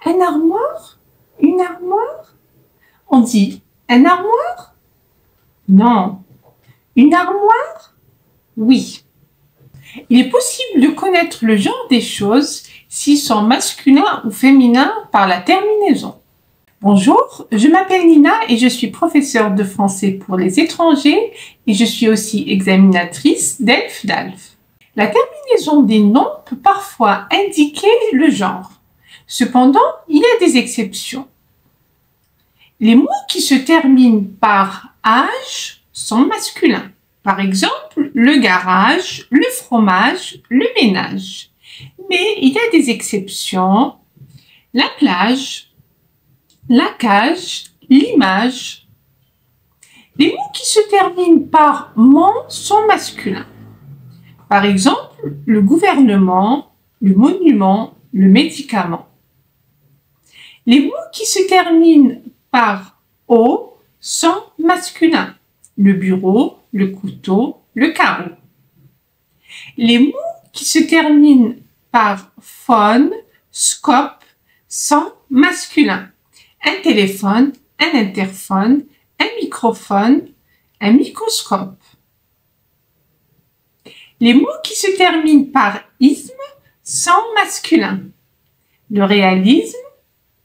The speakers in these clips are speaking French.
Un armoire? Une armoire? On dit un armoire? Non. Une armoire? Oui. Il est possible de connaître le genre des choses s'ils sont masculins ou féminins par la terminaison. Bonjour, je m'appelle Nina et je suis professeure de français pour les étrangers et je suis aussi examinatrice d'ELF-DALF. La terminaison des noms peut parfois indiquer le genre. Cependant, il y a des exceptions. Les mots qui se terminent par « âge » sont masculins. Par exemple, le garage, le fromage, le ménage. Mais il y a des exceptions. La plage, la cage, l'image. Les mots qui se terminent par « mon » sont masculins. Par exemple, le gouvernement, le monument, le médicament. Les mots qui se terminent par « o » sont masculins. Le bureau, le couteau, le carreau. Les mots qui se terminent par « phone », « scope » sont masculins. Un téléphone, un interphone, un microphone, un microscope. Les mots qui se terminent par « isme » sont masculins. Le réalisme,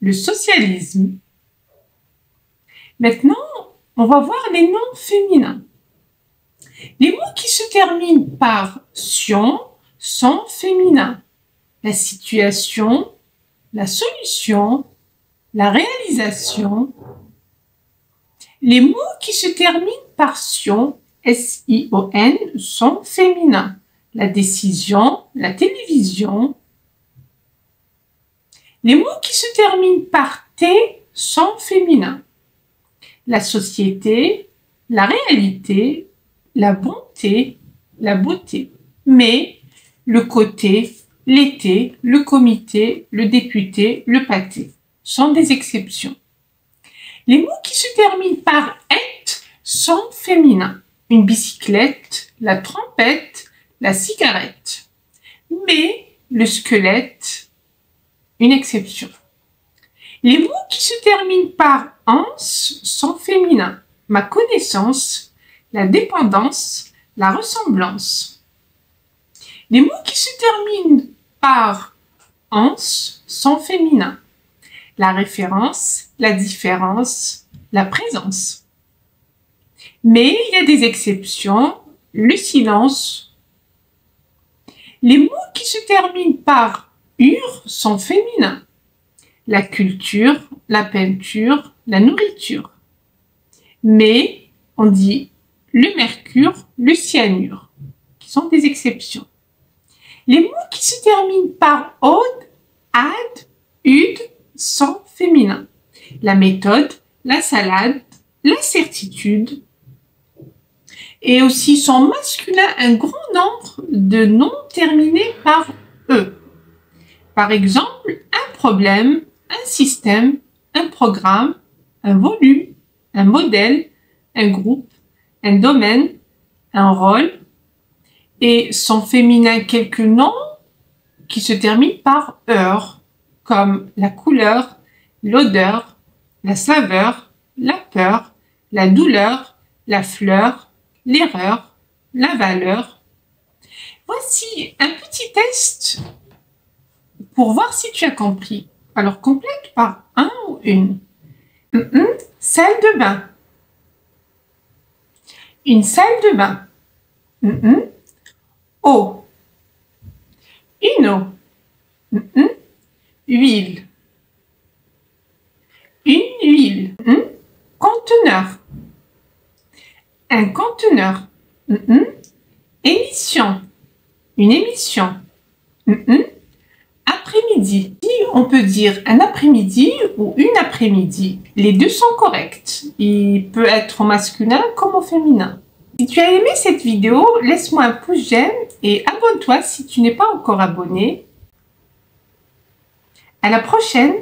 le socialisme. Maintenant, on va voir les noms féminins. Les mots qui se terminent par « tion » sont féminins. La situation, la solution, la réalisation. Les mots qui se terminent par « sion » S-I-O-N sont féminins. La décision, la télévision. Les mots qui se terminent par « T » sont féminins. La société, la réalité, la bonté, la beauté. Mais le côté, l'été, le comité, le député, le pâté sont des exceptions. Les mots qui se terminent par « et » sont féminins. Une bicyclette, la trompette, la cigarette. Mais le squelette, une exception. Les mots qui se terminent par « ans » sont féminins. Ma connaissance, la dépendance, la ressemblance. Les mots qui se terminent par « ans » sont féminins. La référence, la différence, la présence. Mais il y a des exceptions, le silence. Les mots qui se terminent par « ure » sont féminins. La culture, la peinture, la nourriture. Mais on dit le mercure, le cyanure, qui sont des exceptions. Les mots qui se terminent par « ode », « ad », « ud » sont féminins. La méthode, la salade, la certitude. Et aussi sont masculins un grand nombre de noms terminés par « e ». Par exemple, un problème, un système, un programme, un volume, un modèle, un groupe, un domaine, un rôle. Et sont féminins quelques noms qui se terminent par « heure », comme la couleur, l'odeur, la saveur, la peur, la douleur, la fleur, l'erreur, la valeur. Voici un petit test pour voir si tu as compris. Alors complète par un ou une. Salle de bain. Une salle de bain. Eau. Une eau. Huile. Une huile. Conteneur. Un conteneur. Émission. Une émission. Après-midi. On peut dire un après-midi ou une après-midi. Les deux sont corrects. Il peut être au masculin comme au féminin. Si tu as aimé cette vidéo, laisse-moi un pouce j'aime et abonne-toi si tu n'es pas encore abonné. À la prochaine!